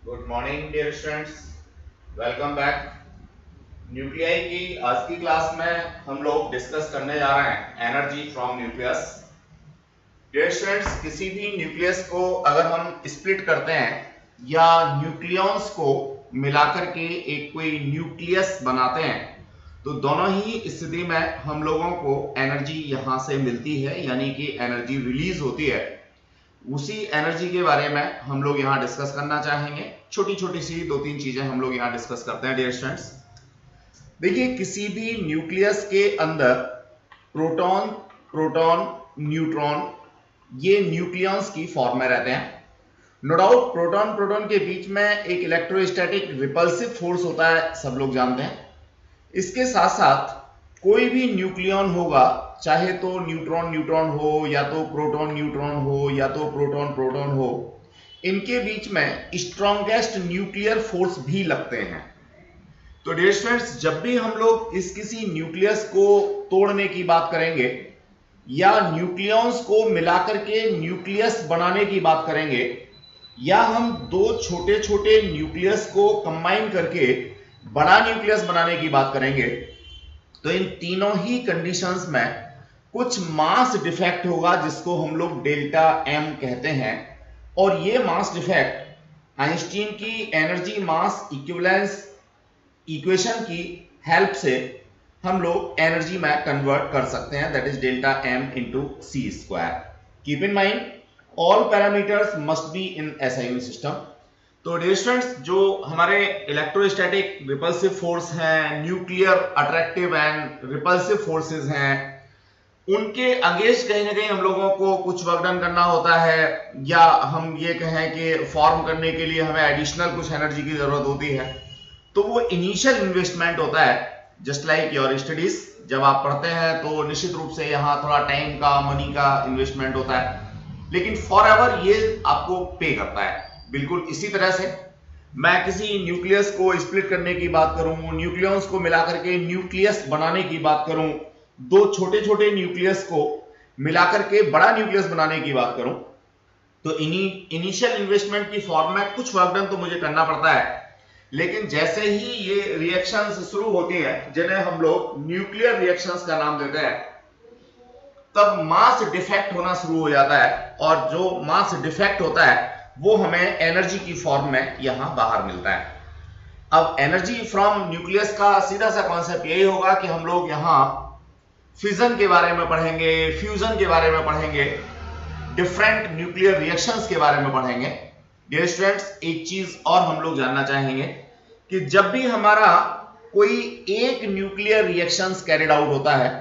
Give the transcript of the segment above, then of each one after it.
Good morning dear students, welcome back. Nuclei की आज की क्लास में हम लोग डिस्कस करने जा रहे हैं energy from nucleus. Dear students, किसी भी न्यूक्लियस को अगर हम स्प्लिट करते हैं या न्यूक्लियॉन्स को मिलाकर के एक कोई न्यूक्लियस बनाते हैं तो दोनों ही स्थिति में हम लोगों को एनर्जी यहां से मिलती है, यानी कि एनर्जी रिलीज होती है। उसी एनर्जी के बारे में हम लोग यहाँ डिस्कस करना चाहेंगे। छोटी छोटी सी दो तीन चीजें हम लोग यहाँ डिस्कस करते हैं डियर स्टूडेंट्स। देखिए, किसी भी न्यूक्लियस के अंदर प्रोटॉन, प्रोटॉन, न्यूट्रॉन ये न्यूक्लियॉन्स की फॉर्म में रहते हैं। नो डाउट प्रोटॉन प्रोटॉन के बीच में एक इलेक्ट्रोस्टैटिक रिपल्सिव फोर्स होता है, सब लोग जानते हैं। इसके साथ साथ कोई भी न्यूक्लियॉन होगा, चाहे तो न्यूट्रॉन न्यूट्रॉन हो या तो प्रोटॉन न्यूट्रॉन हो या तो प्रोटॉन प्रोटॉन हो, इनके बीच में स्ट्रॉन्गेस्ट न्यूक्लियर फोर्स भी लगते हैं। तो डियर स्टूडेंट्स, जब भी हम लोग इस किसी न्यूक्लियस को तोड़ने की बात करेंगे या न्यूक्लियॉन्स को मिलाकर के न्यूक्लियस बनाने की बात करेंगे या हम दो छोटे छोटे न्यूक्लियस को कंबाइन करके बड़ा न्यूक्लियस बनाने की बात करेंगे, तो इन तीनों ही कंडीशंस में कुछ मास डिफेक्ट होगा जिसको हम लोग डेल्टा एम कहते हैं। और ये मास डिफेक्ट आइंस्टीन की एनर्जी मास इक्विवेलेंस इक्वेशन की हेल्प से हम लोग एनर्जी में कन्वर्ट कर सकते हैं, that is delta M into C square. Keep in mind all parameters must be in SI unit system. तो डियर स्टूडेंट्स, जो हमारे इलेक्ट्रोस्टैटिक रिपल्सिव फोर्स हैं, nuclear attractive and repulsive forces हैं, उनके अगेंस्ट कहीं ना कहीं हम लोगों को कुछ वर्क डन करना होता है, या हम ये कहें कि फॉर्म करने के लिए हमें एडिशनल कुछ एनर्जी की जरूरत होती है। तो वो इनिशियल इन्वेस्टमेंट होता है, जस्ट लाइक योर स्टडीज। जब आप पढ़ते हैं तो निश्चित रूप से यहाँ थोड़ा टाइम का, मनी का इन्वेस्टमेंट होता है, लेकिन फॉर एवर ये आपको पे करता है। बिल्कुल इसी तरह से मैं किसी न्यूक्लियस को स्प्लिट करने की बात करूं, न्यूक्लियॉन्स को मिलाकर के न्यूक्लियस बनाने की बात करूं, दो छोटे छोटे न्यूक्लियस को मिलाकर के बड़ा न्यूक्लियस बनाने की बात करूं, तो इनिशियल इन्वेस्टमेंट की फॉर्म में कुछ वर्क डन तो मुझे करना पड़ता है। लेकिन जैसे ही ये रिएक्शंस शुरू होती है, जिन्हें हम लोग न्यूक्लियर रिएक्शंस का नाम देते हैं, तब मास डिफेक्ट होना शुरू हो जाता है। और जो मास डिफेक्ट होता है वो हमें एनर्जी की फॉर्म में यहां बाहर मिलता है। अब एनर्जी फ्रॉम न्यूक्लियस का सीधा सा कॉन्सेप्ट यही होगा कि हम लोग यहां फिजन के बारे में पढ़ेंगे, फ्यूजन के बारे में पढ़ेंगे, डिफरेंट न्यूक्लियर रिएक्शंस के बारे में पढ़ेंगे। डियर स्टूडेंट्स, एक चीज और हम लोग जानना चाहेंगे कि जब भी हमारा कोई एक न्यूक्लियर रिएक्शंस कैरिड आउट होता है,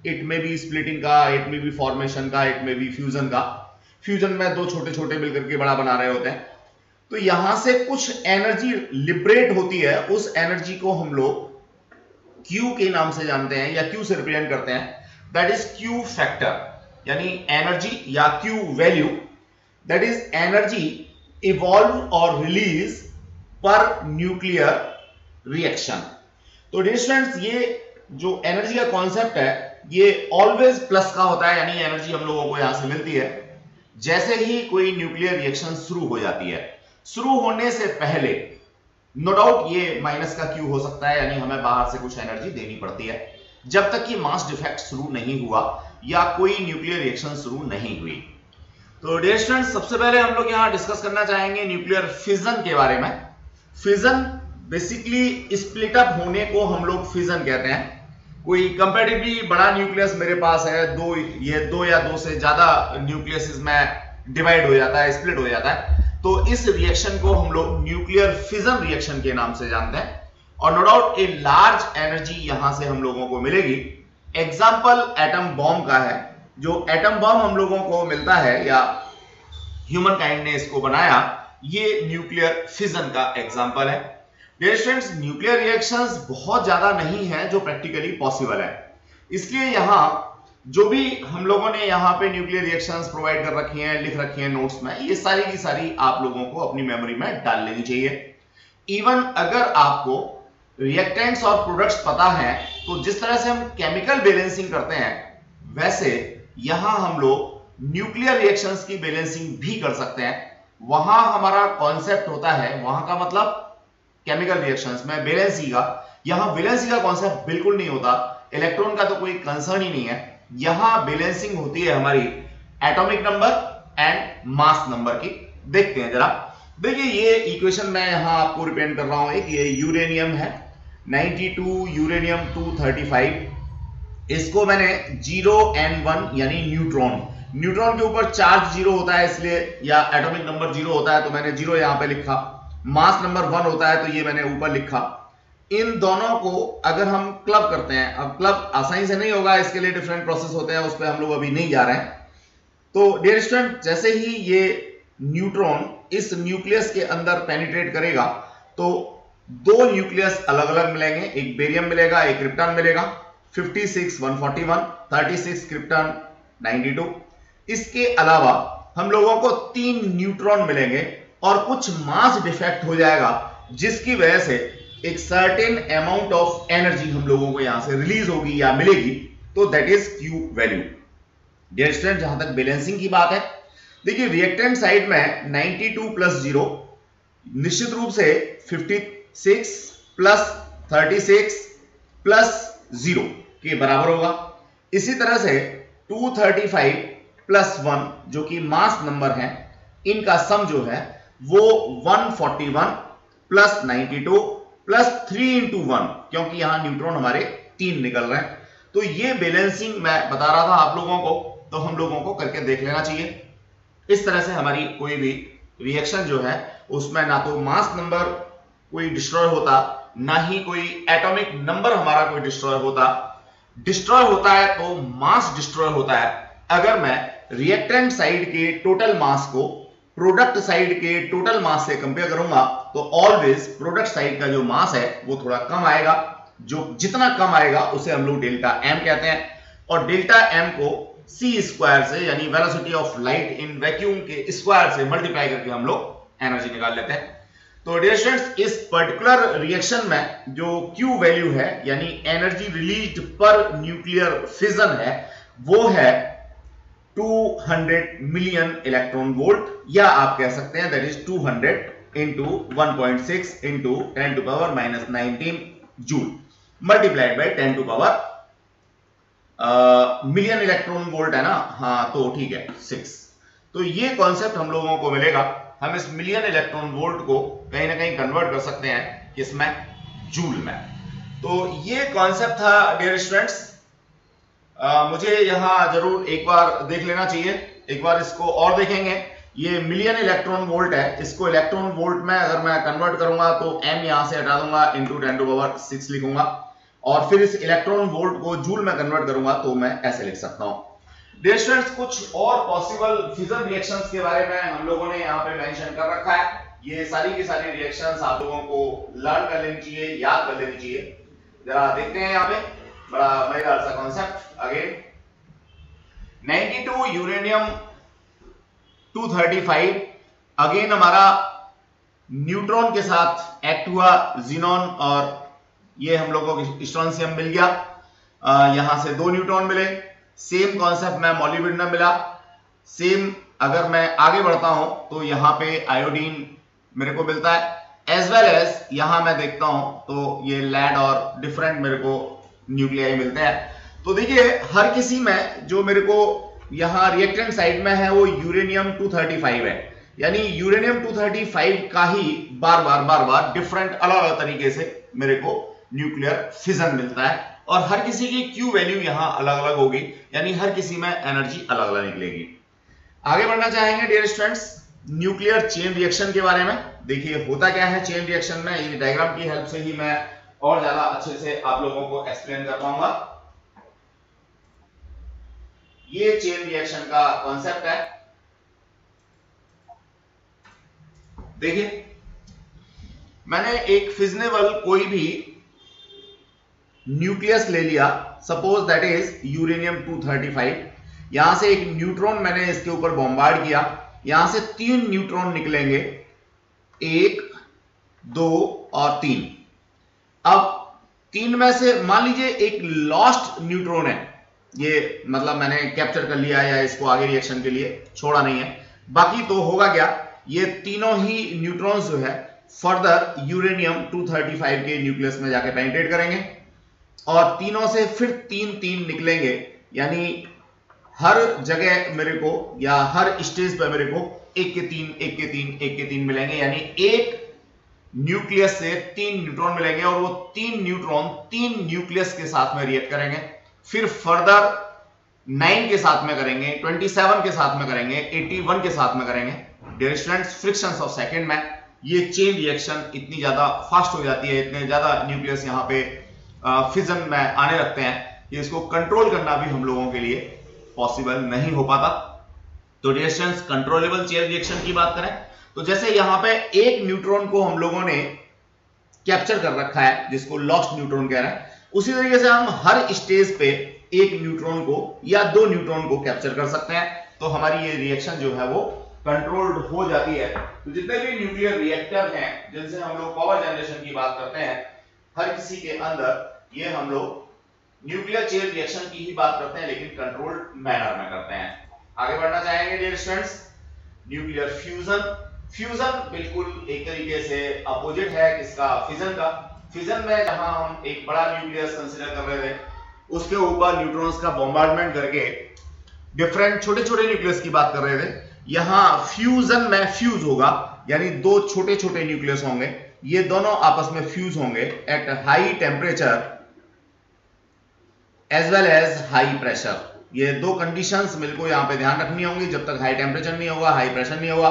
इट में बी स्प्लिटिंग का, इट में बी फॉर्मेशन का, इट में बी फ्यूजन का, फ्यूजन में दो छोटे छोटे मिलकर के बड़ा बना रहे होते हैं, तो यहां से कुछ एनर्जी लिबरेट होती है। उस एनर्जी को हम लोग Q के नाम से जानते हैं या Q से रिप्रेजेंट करते हैं, दैट इज Q फैक्टर, यानी एनर्जी या Q value, that is energy evolve और रिलीज पर न्यूक्लियर रिएक्शन। तो डियर स्टूडेंट्स, ये जो एनर्जी का कॉन्सेप्ट है ये ऑलवेज प्लस का होता है, यानी एनर्जी हम लोगों को यहां से मिलती है जैसे ही कोई न्यूक्लियर रिएक्शन शुरू हो जाती है। शुरू होने से पहले नो डाउट ये माइनस का क्यू हो सकता है, यानी हमें बाहर से कुछ एनर्जी देनी पड़ती है जब तक कि मास डिफेक्ट शुरू नहीं हुआ या कोई न्यूक्लियर रिएक्शन शुरू नहीं हुई। तो डियर स्टूडेंट्स, सबसे पहले हम लोग यहां डिस्कस करना चाहेंगे न्यूक्लियर फिजन के बारे में। फिजन बेसिकली स्प्लिट अप होने को हम लोग फिजन कहते हैं। कोई कंपैरेटिवली बड़ा न्यूक्लियस मेरे पास है, दो या दो से ज्यादा न्यूक्लियस में डिवाइड हो जाता है, स्प्लिट हो जाता है, तो इस रिएक्शन को हम लोग न्यूक्लियर फिजन रिएक्शन के नाम से जानते हैं। और no doubt a large energy यहां से हम लोगों को मिलेगी। एग्जाम्पल एटम बॉम्ब का है। जो एटम बॉम्ब हम लोगों को मिलता है या ह्यूमन काइंड ने इसको बनाया, ये न्यूक्लियर फिजन का एग्जाम्पल है। डियर स्टूडेंट्स, न्यूक्लियर रिएक्शंस बहुत ज्यादा नहीं है जो प्रैक्टिकली पॉसिबल है, इसलिए यहां जो भी हम लोगों ने यहाँ पे न्यूक्लियर रिएक्शंस प्रोवाइड कर रखी हैं, लिख रखी हैं नोट्स में, ये सारी की सारी आप लोगों को अपनी मेमोरी में डाल लेनी चाहिए। इवन अगर आपको रिएक्टेंट्स और प्रोडक्ट्स पता है, तो जिस तरह से हम केमिकल बैलेंसिंग करते हैं वैसे यहां हम लोग न्यूक्लियर रिएक्शंस की बैलेंसिंग भी कर सकते हैं। वहां हमारा कॉन्सेप्ट होता है, वहां का मतलब केमिकल रिएक्शंस में वैलेंसी का। यहां वैलेंसी का कॉन्सेप्ट बिल्कुल नहीं होता, इलेक्ट्रॉन का तो कोई कंसर्न ही नहीं है। यहां बैलेंसिंग होती है हमारी atomic number and mass number की। देखते हैं जरा। देखिए ये इक्वेशन मैं यहां आपको रिप्रेजेंट कर रहा हूं। एक ये यूरेनियम है 92, यूरेनियम 235, इसको मैंने 0n1 यानी न्यूट्रॉन, न्यूट्रॉन के ऊपर चार्ज 0 होता है इसलिए, या एटॉमिक नंबर 0 होता है तो मैंने 0 यहां पे लिखा। मास नंबर 1 होता है तो ये मैंने ऊपर लिखा। इन दोनों को अगर हम क्लब करते हैं, अब क्लब आसानी से नहीं होगा, इसके लिए डिफरेंट प्रोसेस होते हैं, उस पर हम लोग अभी नहीं जा रहे हैं। तो डियर स्टूडेंट, जैसे ही ये न्यूट्रॉन इस न्यूक्लियस के अंदर पेनिट्रेट करेगा तो दो न्यूक्लियस अलग अलग मिलेंगे, एक बेरियम मिलेगा, एक क्रिप्टॉन मिलेगा। 56 141, 36 क्रिप्टॉन 92। इसके अलावा हम लोगों को 3 न्यूट्रॉन मिलेंगे और कुछ मास डिफेक्ट हो जाएगा, जिसकी वजह से एक सर्टेन अमाउंट ऑफ एनर्जी हम लोगों को यहां से रिलीज होगी या मिलेगी, तो that is Q value. Dear student, जहां तक बैलेंसिंग की बात है, देखिए रिएक्टेंट साइड में 92 प्लस 0 निश्चित रूप से 56 प्लस 36 प्लस 0 के बराबर होगा। इसी तरह से 235 प्लस 1 जो कि मास नंबर है, इनका सम जो है वो 141 प्लस 92 प्लस 3 इंटू 1, क्योंकि यहां न्यूट्रॉन हमारे 3 निकल रहे हैं। तो ये बैलेंसिंग मैं बता रहा था आप लोगों को, तो हम लोगों को करके देख लेना चाहिए। इस तरह से हमारी कोई भी रिएक्शन जो है उसमें ना तो मास नंबर कोई डिस्ट्रॉय होता, ना ही कोई एटॉमिक नंबर हमारा कोई डिस्ट्रॉय होता। डिस्ट्रॉय होता है तो मास डिस्ट्रॉय होता है अगर मैं रिएक्टेंट साइड के टोटल मास को प्रोडक्ट साइड के टोटल मास से कंपेयर करूंगा, तो ऑलवेज प्रोडक्ट साइड का जो मास है वो थोड़ा कम आएगा। जो जितना कम आएगा उसे हम लोग डेल्टा एम कहते हैं, और डेल्टा एम को सी स्क्वायर से यानी velocity of light in vacuum के स्क्वायर से मल्टीप्लाई करके हम लोग एनर्जी निकाल लेते हैं। तो डियर स्टूडेंट्स, इस पर्टिकुलर रिएक्शन में जो Q वैल्यू है यानी एनर्जी रिलीज्ड पर न्यूक्लियर फिजन है, वो है 200 मिलियन इलेक्ट्रॉन वोल्ट, या आप कह सकते हैं that is 200 into 1.6 into 10 to power minus 19 joule multiplied by 10 to power million electron volt है ना, हाँ तो ठीक है 6। तो ये कॉन्सेप्ट हम लोगों को मिलेगा। हम इस मिलियन इलेक्ट्रॉन वोल्ट को कहीं ना कहीं कन्वर्ट कर सकते हैं किसमें, जूल में। तो ये कॉन्सेप्ट था डियर स्टूडेंट्स। मुझे यहां जरूर एक बार देख लेना चाहिए, एक बार इसको और देखेंगे। ये मिलियन इलेक्ट्रॉन वोल्ट है, इसको इलेक्ट्रॉन वोल्ट में अगर मैं कन्वर्ट करूंगा तो m यहां से हटा दूंगा, इंटू 10 टू पावर 6 लिखूंगा, और फिर इस इलेक्ट्रॉन वोल्ट को जूल में कन्वर्ट करूंगा तो मैं ऐसे लिख सकता हूं। डियर स्टूडेंट्स, कुछ और पॉसिबल फिजन रिएक्शंस के बारे में हम लोगों ने यहाँ पे मेंशन कर रखा है। ये सारी की सारी रिएक्शंस आप लोगों को लर्न कर लेनी चाहिए, याद कर लेनी चाहिए। जरा देखते हैं यहाँ पे, बड़ा मजेदार सा कॉन्सेप्ट। अगेन 92 यूरेनियम 235, अगेन हमारा न्यूट्रॉन के साथ एक्ट हुआ ज़ीनॉन, और ये हम लोगों को स्ट्रोंशियम मिल गया। यहां से 2 न्यूट्रॉन मिले। सेम कॉन्सेप्ट में मॉलिब्डेनम मिला। सेम अगर मैं आगे बढ़ता हूं तो यहां पे आयोडीन मेरे को मिलता है, एज वेल एज यहां मैं देखता हूं तो ये लेड और डिफरेंट मेरे को न्यूक्लियाई मिलते हैं। तो देखिए हर किसी में जो मेरे को यहां रिएक्टेंट साइड में है वो यूरेनियम 235 है, यानी यूरेनियम 235 का ही बार बार डिफरेंट अलग अलग तरीके से मेरे को न्यूक्लियर फिजन मिलता है, और हर किसी की Q वैल्यू यहां अलग अलग होगी, यानी हर किसी में एनर्जी अलग अलग निकलेगी। आगे बढ़ना चाहेंगे dear students nuclear chain reaction के बारे में। देखिए होता क्या है चेन रिएक्शन में, ये डायग्राम की हेल्प से ही मैं और ज्यादा अच्छे से आप लोगों को एक्सप्लेन कर पाऊंगा। ये चेन रिएक्शन का कॉन्सेप्ट है। देखिए मैंने एक फिजनेबल कोई भी न्यूक्लियस ले लिया, सपोज दैट इज यूरेनियम 235। यहां से एक न्यूट्रॉन मैंने इसके ऊपर बॉम्बार्ड किया, यहां से 3 न्यूट्रॉन निकलेंगे, 1 2 और 3। अब 3 में से मान लीजिए एक लॉस्ट न्यूट्रॉन है, ये मतलब मैंने कैप्चर कर लिया या इसको आगे रिएक्शन के लिए छोड़ा नहीं है। बाकी तो होगा क्या, ये तीनों ही न्यूट्रॉन्स जो है फर्दर यूरेनियम 235 के न्यूक्लियस में जाके पेनिट्रेट करेंगे और तीनों से फिर तीन तीन निकलेंगे, यानी हर जगह मेरे को या हर स्टेज पर मेरे को एक के तीन एक के तीन एक के तीन मिलेंगे, यानी एक न्यूक्लियस से तीन न्यूट्रॉन मिलेंगे और वो तीन न्यूट्रॉन तीन न्यूक्लियस के साथ में रिएक्ट करेंगे, फिर फर्दर 9 के साथ में करेंगे, 27 के साथ में करेंगे, 81 के साथ में करेंगे। Dear students, fractions of second में ये चेन रिएक्शन इतनी ज्यादा फास्ट हो जाती है, इतने ज्यादा न्यूक्लियस यहाँ पे फिजन में आने लगते हैं कि इसको कंट्रोल करना भी हम लोगों के लिए पॉसिबल नहीं हो पाता। तो dear students, controllable chain reaction की बात करें तो जैसे यहाँ पे एक न्यूट्रॉन को हम लोगों ने कैप्चर कर रखा है जिसको लॉस्ट न्यूट्रॉन कह रहे हैं, उसी तरीके से हम हर स्टेज पे एक न्यूट्रॉन को या दो न्यूट्रॉन को कैप्चर कर सकते हैं, तो हमारी ये रिएक्शन जो है वो कंट्रोल्ड हो जाती है। तो जितने भी न्यूक्लियर रिएक्टर हैं जिनसे हम लोग पावर जनरेशन की बात करते हैं, हर किसी के अंदर ये हम लोग न्यूक्लियर चेन रिएक्शन की ही बात करते हैं, लेकिन कंट्रोल्ड मैनर में करते हैं। आगे बढ़ना चाहेंगे dear students, nuclear fusion. Fusion बिल्कुल एक तरीके से अपोजिट है किसका, फिजन का। फिजन में जहां हम एक बड़ा न्यूक्लियस कंसीडर कर रहे थे, उसके ऊपर न्यूट्रॉन्स का बॉम्बार्डमेंट करके डिफरेंट छोटे छोटे न्यूक्लियस की बात कर रहे थे, यहां फ्यूजन में फ्यूज होगा, यानी दो छोटे छोटे न्यूक्लियस होंगे, ये दोनों आपस में फ्यूज होंगे at high temperature as well as high pressure. ये दो कंडीशंस मेरे को यहां पे ध्यान रखनी होंगी, जब तक हाई टेम्परेचर नहीं होगा, हाई प्रेशर नहीं होगा,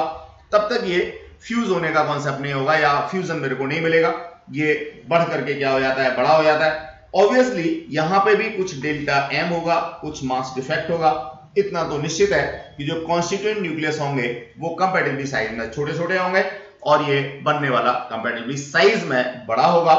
तब तक ये फ्यूज होने का कॉन्सेप्ट नहीं होगा या फ्यूजन मेरे को नहीं मिलेगा। ये बढ़ करके क्या हो जाता है, बड़ा हो जाता है। ऑब्वियसली यहां पे भी कुछ डेल्टा एम होगा, कुछ मास डिफेक्ट होगा। इतना तो निश्चित है कि जो कॉन्स्टिट्यूएंट न्यूक्लियस होंगे वो कंपैरेटिवली साइज में छोटे छोटे होंगे और ये बनने वाला कंपैरेटिवली साइज में बड़ा होगा।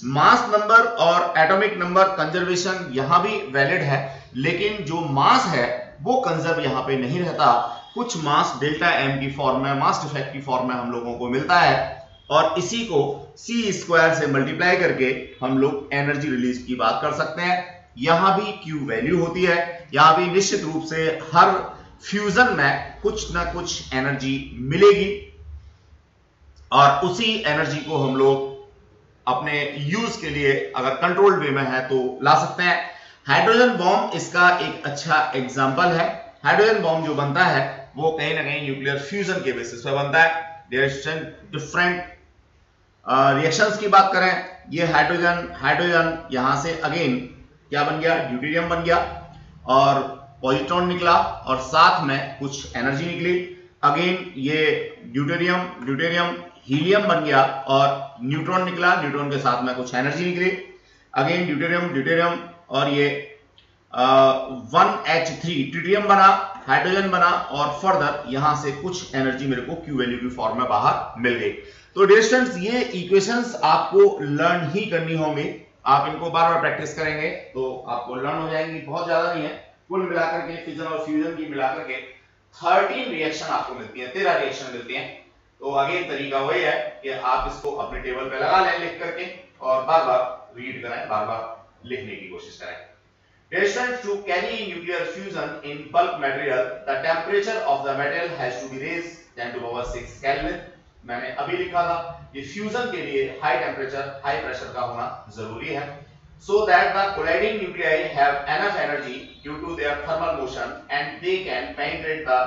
मास नंबर और एटॉमिक नंबर कंजर्वेशन यहां भी वैलिड है, लेकिन जो मास है वो कंजर्व यहां पे नहीं रहता। कुछ मास डेल्टा एम की फॉर्म में, मास डिफेक्ट की फॉर्म में हम लोगों को मिलता है और इसी को सी स्क्वायर से मल्टीप्लाई करके हम लोग एनर्जी रिलीज की बात कर सकते हैं। यहां भी क्यू वैल्यू होती है, यहां भी निश्चित रूप से हर फ्यूजन में कुछ ना कुछ एनर्जी मिलेगी और उसी एनर्जी को हम लोग अपने यूज के लिए अगर कंट्रोल्ड वे में है तो ला सकते हैं। हाइड्रोजन बॉम्ब इसका एक अच्छा एग्जांपल है। हाइड्रोजन बॉम्ब जो बनता है वो कहीं ना कहीं न्यूक्लियर फ्यूजन के बेसिस पे बनता है। डिफरेंट रिएक्शंस की बात करें, ये हाइड्रोजन यहां से अगेन क्या बन गया, ड्यूटेरियम बन गया और पॉजिट्रॉन निकला और साथ में कुछ एनर्जी निकली। अगेन ये ड्यूटेरियम हीलियम बन गया और न्यूट्रॉन निकला, न्यूट्रॉन के साथ में कुछ एनर्जी निकली। अगेन ड्यूटेरियम और ये 1H3 ट्रिटियम बना, हाइड्रोजन बना और फर्दर यहां से कुछ एनर्जी मेरे को क्यू वैल्यू की फॉर्म में बाहर मिल गई। तो डियर स्टूडेंट्स, ये इक्वेशंस आपको लर्न ही करनी होंगी, आप इनको बार बार प्रैक्टिस करेंगे तो आपको लर्न हो जाएंगी। बहुत ज्यादा नहीं है, कुल मिलाकर के फिजन और फ्यूजन की मिलाकर के 13 रिएक्शन आपको मिलती है, 13 रिएक्शन मिलती हैं। तो अगेन तरीका वही है कि आप इसको अपने टेबल पे लगा लें लिख करके और बार बार रीड करें, बार बार लिखने की कोशिश करें। Dear students, to carry nuclear fusion in bulk material, the temperature of the metal has to be raised 10⁻⁶ Kelvin। मैंने अभी लिखा था कि फ्यूजन के लिए हाई टेम्परेचर, हाई प्रेशर का होना जरूरी है, so that the colliding nuclei have enough energy due to their thermal motion and they can penetrate the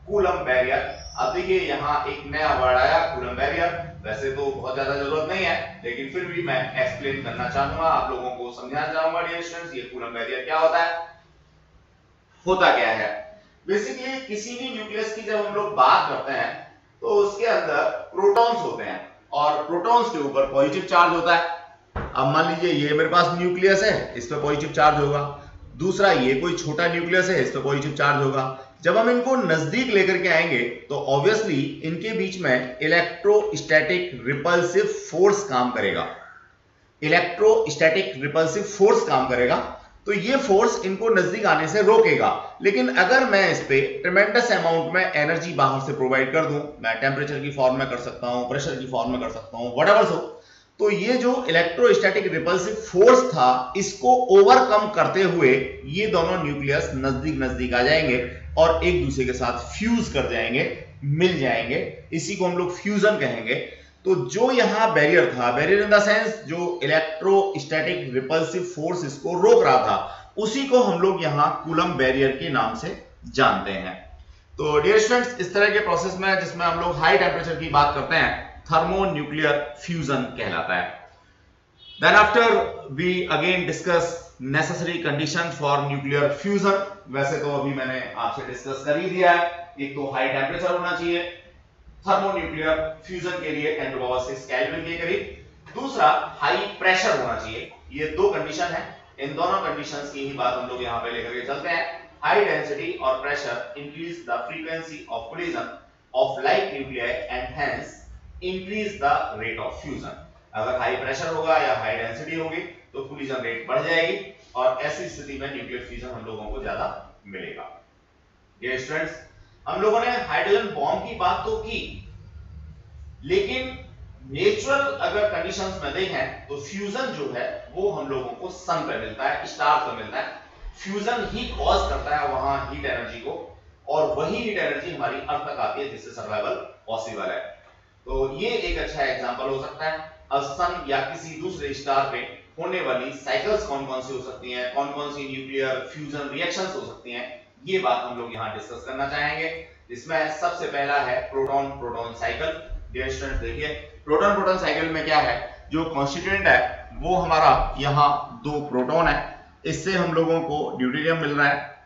Coulomb barrier। अब देखिए यहाँ एक नया वर्ड आया, Coulomb barrier। वैसे तो बहुत ज्यादा जरूरत नहीं है, लेकिन फिर भी मैं एक्सप्लेन करना चाहूंगा, आप लोगों को समझाना चाहूंगा डियर स्टूडेंट्स, ये कूलम्ब बैरियर क्या होता है, होता क्या है। बेसिकली किसी भी न्यूक्लियस की जब हम लोग बात करते हैं तो उसके अंदर प्रोटॉन्स होते हैं और प्रोटॉन्स के ऊपर पॉजिटिव चार्ज होता है। अब मान लीजिए ये मेरे पास न्यूक्लियस है, इस पे पॉजिटिव चार्ज होगा, दूसरा ये कोई छोटा न्यूक्लियस है, इस पे पॉजिटिव चार्ज होगा। जब हम इनको नजदीक लेकर के आएंगे तो ऑब्वियसली इनके बीच में इलेक्ट्रोस्टैटिक रिपल्सिव फोर्स काम करेगा, इलेक्ट्रोस्टैटिक रिपल्सिव फोर्स काम करेगा, तो ये फोर्स इनको नजदीक आने से रोकेगा। लेकिन अगर मैं इस पे ट्रेमेंडस अमाउंट में एनर्जी बाहर से प्रोवाइड कर दूं, मैं टेम्परेचर की फॉर्म में कर सकता हूं, प्रेशर की फॉर्म में कर सकता हूं, व्हाटएवर सो, तो ये जो इलेक्ट्रोस्टैटिक रिपल्सिव फोर्स था, इसको ओवरकम करते हुए ये दोनों न्यूक्लियस नजदीक नजदीक आ जाएंगे और एक दूसरे के साथ फ्यूज कर जाएंगे, मिल जाएंगे। इसी को हम लोग फ्यूजन कहेंगे। तो जो यहां बैरियर था, बैरियर इन द सेंस जो इलेक्ट्रोस्टैटिक रिपल्सिव फोर्स इसको रोक रहा था, उसी को हम लोग यहां कूलम बैरियर के नाम से जानते हैं। तो डियर स्टूडेंट्स, इस तरह के प्रोसेस में जिसमें हम लोग हाई टेम्परेचर की बात करते हैं, थर्मोन्यूक्लियर फ्यूजन कहलाता है। Then after we again discuss necessary condition for nuclear fusion। वैसे तो अभी मैंने आपसे डिस्कस कर ही दिया है, एक तो हाई टेम्परेचर होना चाहिए थर्मोन्यूक्लियर फ्यूजन के लिए 10 to the power 6 केल्विन के करीब, दूसरा हाई प्रेशर होना चाहिए। ये दो कंडीशन है, इन दोनों कंडीशंस की ही बात हम लोग यहाँ पे लेकर के चलते हैं। हाई डेंसिटी और pressure increase the frequency of collision of like nuclei and hence increase the rate of fusion. अगर हाई प्रेशर होगा या हाई डेंसिटी होगी तो कोलिजन रेट बढ़ जाएगी और ऐसी स्थिति में न्यूक्लियर फ्यूजन हम लोगों को ज्यादा मिलेगा। डियर स्टूडेंट्स, हम लोगों ने हाइड्रोजन बॉम्ब की बात तो की, लेकिन नेचुरल अगर कंडीशंस में देखें तो फ्यूजन जो है वो हम लोगों को सन पे मिलता है, स्टार पे मिलता है। फ्यूजन ही कॉज करता है वहां हीट एनर्जी को, और वही हीट एनर्जी हमारी अर्थ तक आती है जिससे सर्वाइवल पॉसिबल है। तो ये एक अच्छा एग्जांपल हो सकता है। अब सन या किसी दूसरे स्टार पे होने वाली साइकिल्स कौन कौन सी हो सकती हैं, कौन कौन सी न्यूक्लियर फ्यूजन रिएक्शंस हो सकती हैं, ये बात हम लोग यहाँ डिस्कस करना चाहेंगे। इसमें सबसे पहला है proton proton cycle. Dear students, देखिए प्रोटॉन प्रोटॉन साइकिल में क्या है, जो कॉन्स्टिट्यूएंट है वो हमारा यहाँ दो प्रोटॉन है, इससे हम लोगों को ड्यूटेरियम मिल रहा है,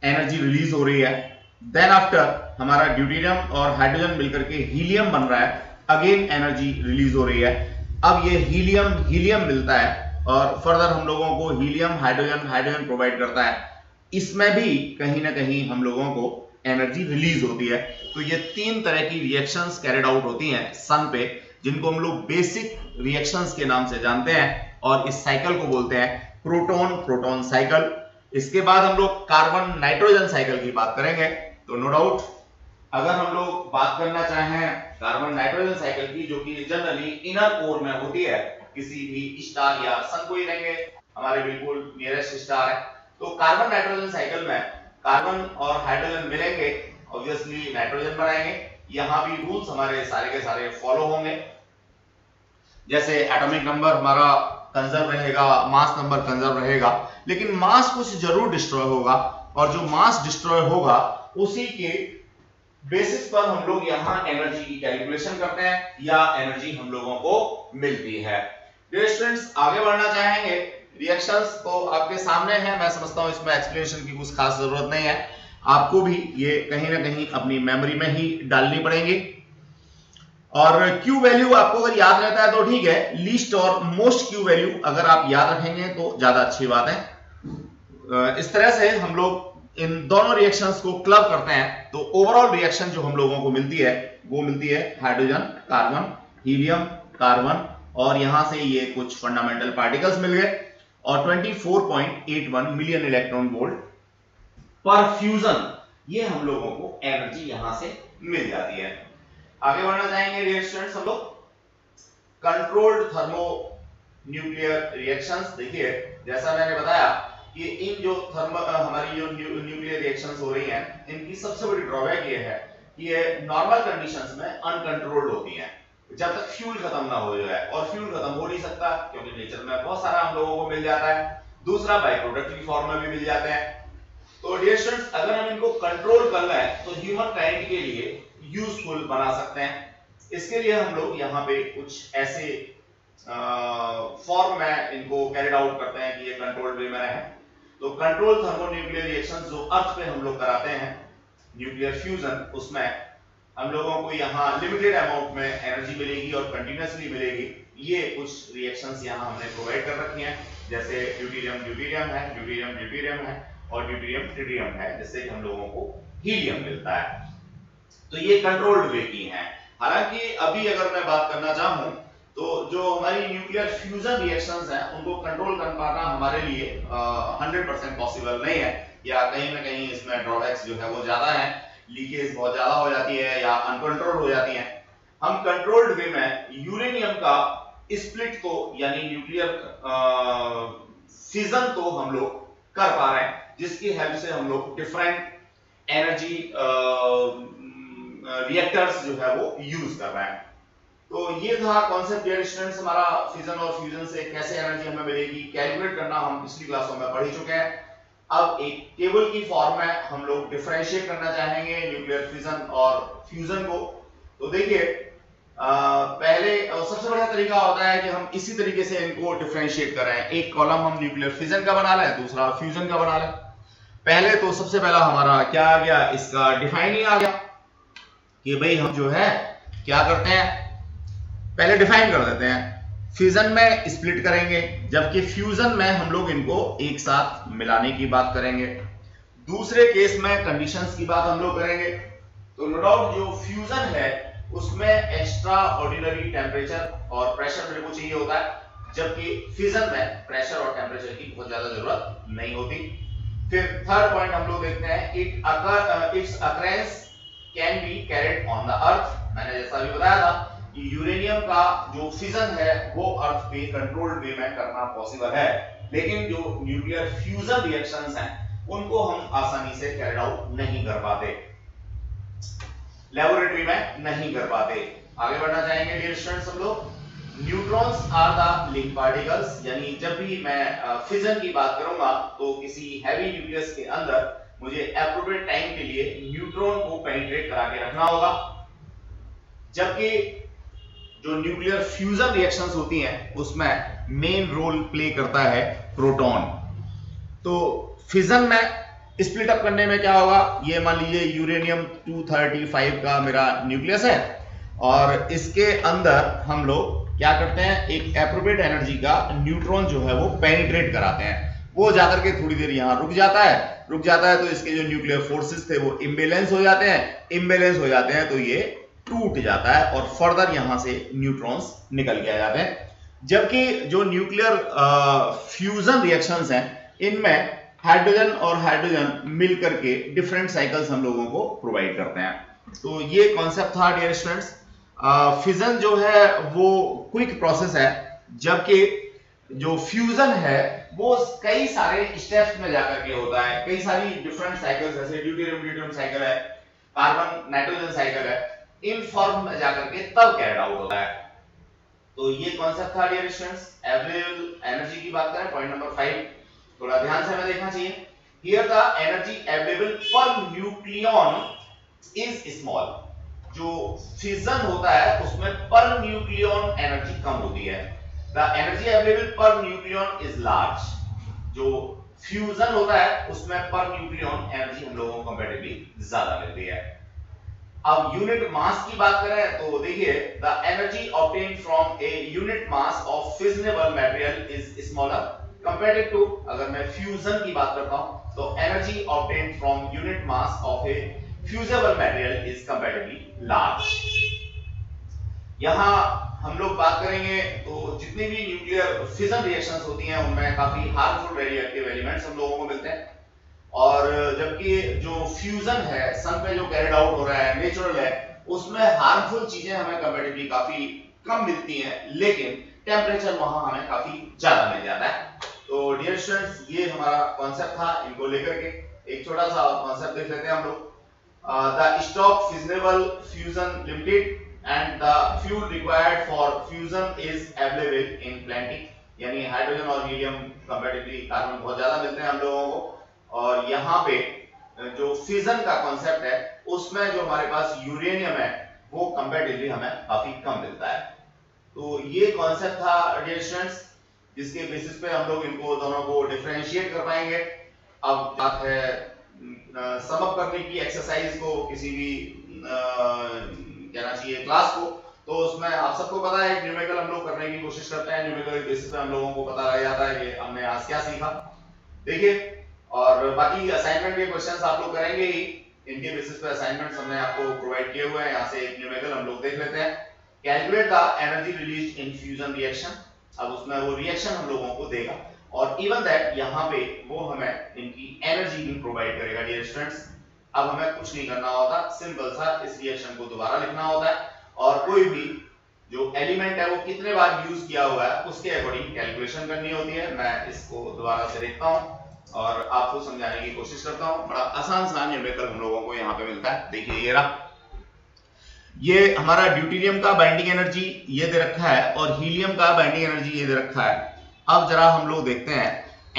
एनर्जी रिलीज हो रही है। देन आफ्टर हमारा ड्यूटेरियम और हाइड्रोजन मिलकर के हीलियम बन रहा है, अगेन एनर्जी रिलीज हो रही है। अब ये हीलियम मिलता है और फर्दर हम लोगों को हीलियम हाइड्रोजन प्रोवाइड करता है। इसमें भी कहीं ना कहीं हम लोगों को एनर्जी रिलीज होती है। तो ये तीन तरह की रिएक्शंस कैरिड आउट होती हैं सन पे, जिनको हम लोग बेसिक रिएक्शंस के नाम से जानते हैं, और इस साइकिल को बोलते हैं प्रोटॉन प्रोटॉन साइकिल। इसके बाद हम लोग कार्बन नाइट्रोजन साइकिल की बात करेंगे। तो नो डाउट अगर हम लोग बात करना चाहें कार्बन नाइट्रोजन साइकिल की, जो कि जनरली इनर कोर में होती है, किसी भी स्टार या सन को ही लेंगे, हमारे बिल्कुल नियरेस्ट स्टार है, तो कार्बन नाइट्रोजन साइकिल में कार्बन और हाइड्रोजन मिलेंगे, ऑब्वियसली नाइट्रोजन बनाएंगे। यहां भी रूल्स हमारे सारे के सारे फॉलो होंगे, जैसे एटॉमिक नंबर हमारा कंजर्व रहेगा, मास नंबर कंजर्व रहेगा, लेकिन मास कुछ जरूर डिस्ट्रॉय होगा, और जो मास डिस्ट्रॉय होगा उसी के बेसिस पर हम लोग यहाँ एनर्जी की कैलकुलेशन करते हैं या एनर्जी हम लोगों को मिलती है। डियर स्टूडेंट्स, आगे बढ़ना चाहेंगे। रिएक्शंस तो आपके सामने है, मैं समझता हूं इसमें एक्सप्लेनेशन की कुछ खास जरूरत नहीं है, आपको भी ये कहीं ना कहीं अपनी मेमोरी में ही डालनी पड़ेगी। और Q वैल्यू आपको अगर याद रहता है तो ठीक है, लीस्ट और मोस्ट Q वैल्यू अगर आप याद रखेंगे तो ज्यादा अच्छी बात है। इस तरह से हम लोग इन दोनों रिएक्शंस को क्लब करते हैं, तो ओवरऑल रिएक्शन जो हम लोगों को मिलती है वो मिलती है हाइड्रोजन कार्बन हीलियम कार्बन, और यहां से ये कुछ फंडामेंटल पार्टिकल्स मिल गए, और 24.81 मिलियन इलेक्ट्रॉन वोल्ट पर फ्यूजन, ये हम लोगों को एनर्जी यहां से मिल जाती है। आगे बढ़ना चाहेंगे डियर स्टूडेंट्स, हम लोग कंट्रोल्ड थर्मो न्यूक्लियर रिएक्शंस। देखिए जैसा मैंने बताया कि इन जो हमारी जो न्यूक्लियर रिएक्शंस हो रही हैं, इनकी सबसे बड़ी ड्रॉबैक ये है कि ये नॉर्मल कंडीशंस में अनकंट्रोल्ड होती हैं, जब तक फ्यूल खत्म ना हो जाए, और फ्यूल खत्म हो नहीं सकता क्योंकि नेचर में बहुत सारा हम लोगों को मिल जाता है, दूसरा बाय प्रोडक्ट की फॉर्म में भी मिल जाते हैं। तो डियर स्टूडेंट्स, अगर हम इनको कंट्रोल कर लें तो ह्यूमन काइंड के लिए यूजफुल बना सकते हैं। इसके लिए हम लोग यहाँ पे कुछ ऐसे फॉर्म में इनको कैरिड आउट करते हैं कि ये कंट्रोल्ड वे में रहे। तो कंट्रोल थर्मोन्यूक्लियर रिएक्शंस जो अर्थ पे हम लोग कराते हैं न्यूक्लियर फ्यूजन, उसमें हम लोगों को यहाँ लिमिटेड अमाउंट में एनर्जी मिलेगी और कंटिन्यूअसली मिलेगी। ये कुछ रिएक्शंस यहाँ हमने प्रोवाइड कर रखी हैं, जैसे ड्यूटेरियम ड्यूटेरियम है, ड्यूटेरियम ड्यूटेरियम है, और ड्यूटेरियम ट्रिटियम है, जिससे कि हम लोगों को हीलियम मिलता है। तो ये कंट्रोल्ड वे की हैं। हालांकि अभी अगर मैं बात करना चाहूं तो जो हमारी न्यूक्लियर फ्यूजन रिएक्शंस हैं उनको कंट्रोल कर पाना हमारे लिए 100% पॉसिबल नहीं है, या कहीं ना कहीं इसमें ड्रॉबैक्स जो है वो ज्यादा हैं, लीकेज बहुत ज्यादा हो जाती है या अनकंट्रोल्ड हो जाती है। हम कंट्रोल्ड वे में यूरेनियम का स्प्लिट तो यानी न्यूक्लियर फिजन तो हम लोग कर पा रहे हैं, जिसकी हेल्प से हम लोग डिफरेंट एनर्जी रिएक्टर्स जो है वो यूज कर रहे हैं। तो ये था कॉन्सेप्ट डियर स्टूडेंट्स, हमारा फिजन और फ्यूजन से कैसे एनर्जी हमें मिलेगी कैलकुलेट करना हम पिछली क्लासों में पढ़ ही चुके हैं। अब एक टेबल की फॉर्म में हम लोग डिफरेंशिएट करना चाहेंगे न्यूक्लियर फिजन और फ्यूजन को। तो देखिए पहले सबसे बढ़िया तरीका होता है कि हम इसी तरीके से इनको डिफरेंशिएट कर रहे हैं। एक कॉलम हम न्यूक्लियर फिजन का बना लें, दूसरा फ्यूजन का बना लें। पहले तो सबसे पहला हमारा क्या आ गया, इसका डिफाइनिंग आ गया कि भाई हम जो है क्या करते हैं, पहले डिफाइन कर देते हैं। फ्यूजन में स्प्लिट करेंगे, जबकि फ्यूजन में हम लोग इनको एक साथ मिलाने की बात करेंगे। दूसरे केस में कंडीशंस की बात हम लोग करेंगे। तो नो डाउट जो फ्यूजन है उसमें एक्स्ट्रा ऑर्डिनरी टेम्परेचर और प्रेशर मेरे को चाहिए होता है, जबकि फिजन में प्रेशर और टेम्परेचर की बहुत ज्यादा जरूरत नहीं होती। फिर थर्ड पॉइंट हम लोग देखते हैं, it's occurrence can be carried on the earth. मैंने जैसा भी बताया था कि यूरेनियम का जो फिजन है वो अर्थ पे कंट्रोल्ड वे में करना पॉसिबल है, लेकिन जो न्यूक्लियर फ्यूजन रिएक्शंस हैं उनको हम आसानी से कैरिड आउट नहीं कर पाते, लेबोरेटरी में नहीं कर पाते। आगे बढ़ना चाहेंगे डियर स्टूडेंट्स हम लोग। Neutrons are the link particles, यानी जब भी मैं फिजन की बात करूंगा तो किसी हैवी न्यूक्लियस के अंदर मुझे एप्रोप्रिएट टाइम के लिए न्यूट्रॉन को पेनिट्रेट करा के रखना होगा, जबकि जो न्यूक्लियर फ्यूजन रिएक्शंस होती हैं उसमें मेन रोल प्ले करता है प्रोटॉन। तो फिजन में स्प्लिट अप करने में क्या होगा, ये मान लीजिए यूरेनियम 235 का मेरा न्यूक्लियस है और इसके अंदर हम लोग क्या करते हैं, एक एप्रोप्रिएट एनर्जी का न्यूट्रॉन जो है वो पेनिट्रेट कराते हैं। वो जाकर के थोड़ी देर यहाँ रुक जाता है तो इसके जो न्यूक्लियर फोर्सेस थे वो इम्बैलेंस हो जाते हैं तो ये टूट जाता है और फर्दर यहां से न्यूट्रॉन्स निकल के आ जाते हैं। जबकि जो न्यूक्लियर फ्यूजन रिएक्शंस हैं इनमें हाइड्रोजन और हाइड्रोजन मिलकर के डिफरेंट साइकिल्स हम लोगों को प्रोवाइड करते हैं। तो ये कॉन्सेप्ट था डियर स्टूडेंट्स। फिजन जो है वो क्विक प्रोसेस है, जबकि जो फ्यूजन है वो कई सारे स्टेप्स में जाकर के होता है, कई सारी डिफरेंट साइकिल्स, जैसे ड्यूटेरियम साइकिल है, कार्बन नाइट्रोजन साइकिल है, इन फॉर्म में जाकर के तब कैरिड आउट होता है। तो ये कॉन्सेप्ट था डियर स्टूडेंट्स। अवेलेबल एनर्जी की बात करें, पॉइंट नंबर 5 थोड़ा ध्यान से हमें देखना चाहिए। Here the energy available per nucleon is small. जो फिजन होता है उसमें पर न्यूक्लियन एनर्जी कम होती है। The energy available per nucleon is large. जो फ्यूजन होता है उसमें पर न्यूक्लियन एनर्जी हम लोगों को कंपैरेटिवली ज्यादा मिलती है। अब यूनिट मास की बात करें तो देखिए, the energy obtained from a unit mass of fissionable material is smaller compared to, अगर मैं फ्यूजन की बात करता हूं तो energy obtained from unit mass of a fusible material is comparatively large. यहां हम लोग बात करेंगे तो जितनी भी न्यूक्लियर फिजन रिएक्शंस होती हैं उनमें काफी हार्मफुल रेडियोएक्टिव एलिमेंट्स हम लोगों को मिलते हैं, और जबकि जो फ्यूजन है सन पे जो कैरिड आउट हो रहा है नेचुरल है, उसमें हार्मफुल चीजें हमें कंपैरेटिवली काफी कम मिलती हैं, लेकिन टेम्परेचर वहां हमें काफी ज्यादा मिल जाता है। तो डियर स्टूडेंट्स ये हमारा कॉन्सेप्ट था, इनको लेकर के एक छोटा सा कॉन्सेप्ट देख लेते हैं हम लोग। The stock फिजनेबल fusion limited and the fuel required for fusion is available in plenty, यानी हाइड्रोजन और हीलियम कंपैरेटिवली कार्बन बहुत ज्यादा मिलते हैं हम लोगों को, और यहाँ पे जो फिजन का कॉन्सेप्ट है उसमें जो हमारे पास यूरेनियम है वो कंपैरेटिवली हमें काफी कम मिलता है। तो ये कॉन्सेप्ट था डियर स्टूडेंट्स, जिसके बेसिस पे हम लोग इनको दोनों को डिफरेंशिएट कर पाएंगे। अब बात है सम अप करने की एक्सरसाइज को, किसी भी कहना चाहिए क्लास को, तो उसमें आप सबको पता है न्यूमेरिकल हम लोग करने की कोशिश करते हैं। न्यूमेरिकल बेसिस पे हम लोगों को पता लग जाता है कि हमने आज क्या सीखा। देखिए, और बाकी असाइनमेंट के क्वेश्चंस आप लोग करेंगे ही, इनके बेसिस पे असाइनमेंट्स हमने आपको प्रोवाइड किए हुए हैं। यहाँ से एक न्यूमेरिकल हम लोग देख लेते हैं। Calculate the energy released in fusion reaction. अब उसमें वो रिएक्शन हम लोगों को देगा, और इवन दैट यहाँ पे वो हमें इनकी एनर्जी भी प्रोवाइड करेगा डियर स्टूडेंट्स। अब हमें कुछ नहीं करना होता, सिंपल सा इस रिएक्शन को दोबारा लिखना होता है, और कोई भी जो एलिमेंट है वो कितने बार यूज किया हुआ है उसके अकॉर्डिंग कैलकुलेशन करनी होती है। मैं इसको दोबारा से देखता हूं और आपको समझाने की कोशिश करता हूं। बड़ा आसान सा न्यूमेरिकल हम लोगों को यहाँ पे मिलता है। देखिए ये रहा, ये हमारा ड्यूटेरियम का बाइंडिंग एनर्जी ये दे रखा है और हीलियम का बाइंडिंग एनर्जी ये दे रखा है। अब जरा हम लोग देखते हैं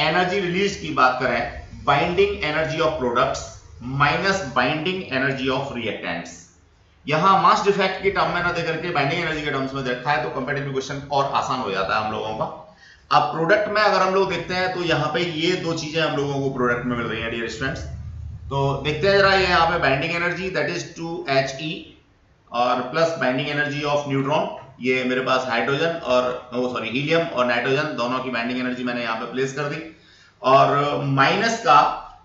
एनर्जी रिलीज की बात करें, binding energy of products minus binding energy of reactants. यहां मास डिफेक्ट की टर्म में ना देकर के बाइंडिंग एनर्जी के टर्म्स में देखा है तो कंपैरेटिव क्वेश्चन और आसान हो जाता है हम लोगों का। अब प्रोडक्ट में अगर हम लोग देखते हैं तो यहाँ पे ये दो चीजें हम लोगों को प्रोडक्ट में मिल रही हैं डियर स्टूडेंट्स। तो देखते हैं जरा, ये यहाँ पे binding energy that is 2He और plus binding energy of neutron, ये मेरे पास हाइड्रोजन और हीलियम और नाइट्रोजन दोनों की बाइंडिंग एनर्जी मैंने यहाँ पे प्लेस कर दी, और माइनस का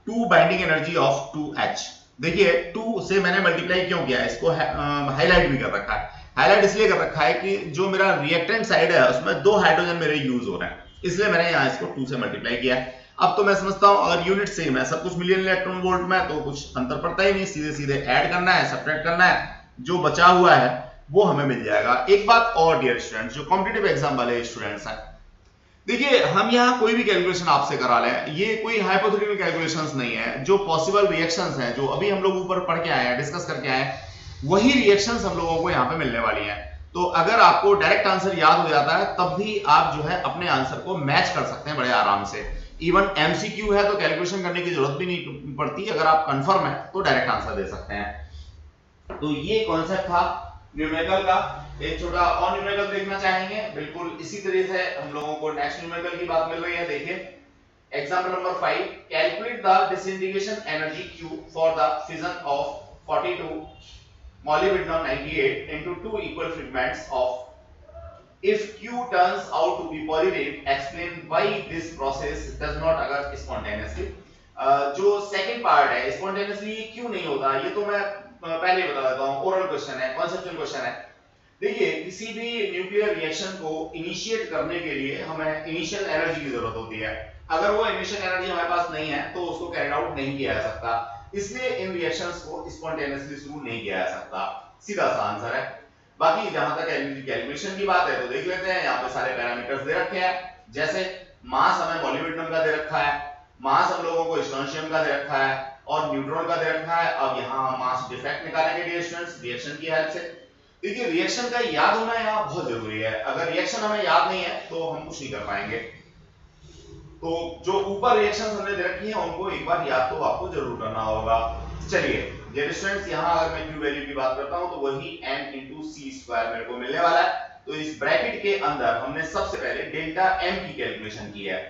2 बाइंडिंग एनर्जी ऑफ 2H। देखिए 2 से मैंने मल्टीप्लाई क्यों किया है, इसको हाईलाइट भी कर रखा है। हाईलाइट इसलिए कर रखा है कि जो मेरा रिएक्टेंट साइड है उसमें 2 हाइड्रोजन मेरे यूज हो रहे हैं, इसलिए मैंने यहाँ इसको 2 से मल्टीप्लाई किया है। अब तो मैं समझता हूं अगर यूनिट सेम है, सब कुछ मिलियन इलेक्ट्रॉन वोल्ट में, तो कुछ अंतर पड़ता ही नहीं, सीधे सीधे ऐड करना है, सब्ट्रैक्ट करना है, जो बचा हुआ है वो हमें मिल जाएगा। एक बात और डियर स्टूडेंट्स, जो कॉम्पिटिटिव एग्जाम वाले स्टूडेंट्स हैं, देखिए हम यहाँ कोई भी कैलकुलेशन आपसे करा लें, ये कोई हाइपोथेटिकल कैलकुलेशंस नहीं है। जो पॉसिबल रिएक्शंस हैं, जो अभी हम लोग ऊपर पढ़ के आए हैं, डिस्कस करके आए हैं, वही रिएक्शंस हम लोगों को यहाँ पे मिलने वाली हैं। तो अगर आपको डायरेक्ट आंसर याद हो जाता है तब भी आप जो है अपने आंसर को मैच कर सकते हैं बड़े आराम से। इवन एमसीक्यू है तो कैलकुलेशन करने की जरूरत भी नहीं पड़ती, अगर आप कंफर्म है तो डायरेक्ट आंसर दे सकते हैं। तो ये कॉन्सेप्ट था न्यूमेरिकल का। एक छोटा और न्यूमेरिकल देखना चाहेंगे, बिल्कुल इसी तरह से हम लोगों को नेक्स्ट न्यूमेरिकल की बात मिल रही है। देखिए example number 5, calculate the disintegration energy Q for the fission of 42 molybdenum 98 into 2 equal fragments of if Q turns out to be positive, explain why this process does not occur spontaneously। जो second part है spontaneously क्यों नहीं होता, ये तो मैं पहले बता देता हूं, ओरल क्वेश्चन है, कॉन्सेप्चुअल क्वेश्चन है। देखिए किसी भी न्यूक्लियर रिएक्शन को इनिशिएट करने के लिए हमें इनिशियल एनर्जी की जरूरत होती है। अगर वो इनिशियल एनर्जी हमारे पास नहीं है तो उसको कैरी आउट नहीं किया जा सकता, इसलिए इन रिएक्शंस को स्पॉन्टेनियसली शुरू नहीं किया जा सकता। सीधा सा आंसर है। बाकी जहां तक एनर्जी कैलकुलेशन की बात है तो देख लेते हैं, यहाँ पे सारे पैरामीटर्स दे रखे हैं। जैसे मास हमें मॉलिब्डेनम का दे रखा है, मास हम लोगों को स्ट्रोंशियम का दे रखा है और न्यूट्रॉन का दे रखा है। अब यहाँ हम मास डिफेक्ट निकालेंगे डियर स्टूडेंट्स रिएक्शन की हेल्प से। देखिए रिएक्शन का याद होना यहाँ बहुत जरूरी है, अगर रिएक्शन हमें याद नहीं है तो हम कुछ नहीं कर पाएंगे। तो जो ऊपर रिएक्शंस हमने दे रखी हैं उनको एक बार याद तो आपको जरूर करना होगा। चलिए डियर स्टूडेंट्स, यहाँ अगर मैं Q वैल्यू की बात करता हूँ तो वही n into c² मेरे को मिलने वाला है। तो इस ब्रैकेट के अंदर हमने सबसे पहले डेल्टा m की कैलकुलेशन की है।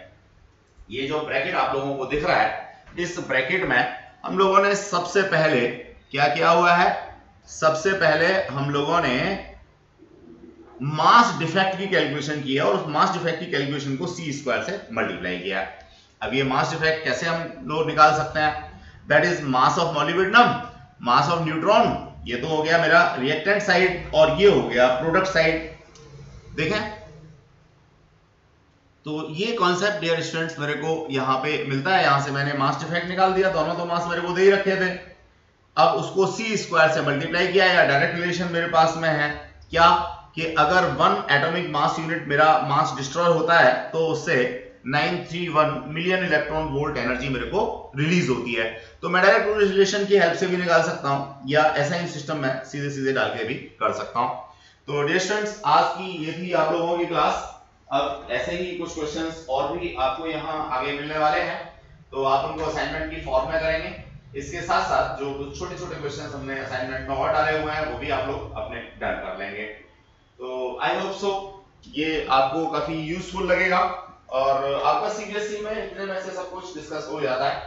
ये जो ब्रैकेट आप लोगों को दिख रहा है, इस ब्रैकेट में हम लोगों ने सबसे पहले क्या किया हुआ है, सबसे पहले हम लोगों ने मास डिफेक्ट की कैलकुलेशन की है और उस मास डिफेक्ट की कैलकुलेशन को c² से मल्टीप्लाई किया। अब ये मास डिफेक्ट कैसे हम लोग निकाल सकते हैं, that is mass of molybdenum, mass of neutron, ये तो हो गया मेरा रिएक्टेंट साइड और ये हो गया प्रोडक्ट साइड। देखें तो ये कॉन्सेप्ट डियर स्टूडेंट्स मेरे को यहाँ पे मिलता है, यहां से मैंने मास डिफेक्ट निकाल दिया, दोनों तो मास मेरे को दे ही रखे थे। अब उसको c² से मल्टीप्लाई किया, या डायरेक्ट रिलेशन मेरे पास में है क्या कि अगर 1 एटॉमिक मास यूनिट मेरा मास डिस्ट्रॉय होता है तो उससे 931 मिलियन इलेक्ट्रॉन वोल्ट एनर्जी मेरे को रिलीज होती है। तो मैं डायरेक्ट रिलेशन की हेल्प से भी निकाल सकता हूं या ऐसा ही सिस्टम में सीधे सीधे डाल के भी कर सकता हूं। तो डियर स्टूडेंट्स आज की ये थी आप लोगों की क्लास। अब ऐसे ही कुछ क्वेश्चंस और भी आपको यहाँ आगे मिलने वाले हैं, तो आप उनको असाइनमेंट की फॉर्म में करेंगे। इसके साथ साथ जो छोटे छोटे क्वेश्चंस हमने असाइनमेंट में और डाले हुए हैं वो भी आप लोग अपने डन कर लेंगे। तो आई होप सो ये आपको काफी यूजफुल लगेगा और आपका सीबीएसई में इतने में से सब कुछ डिस्कस हो जाता है।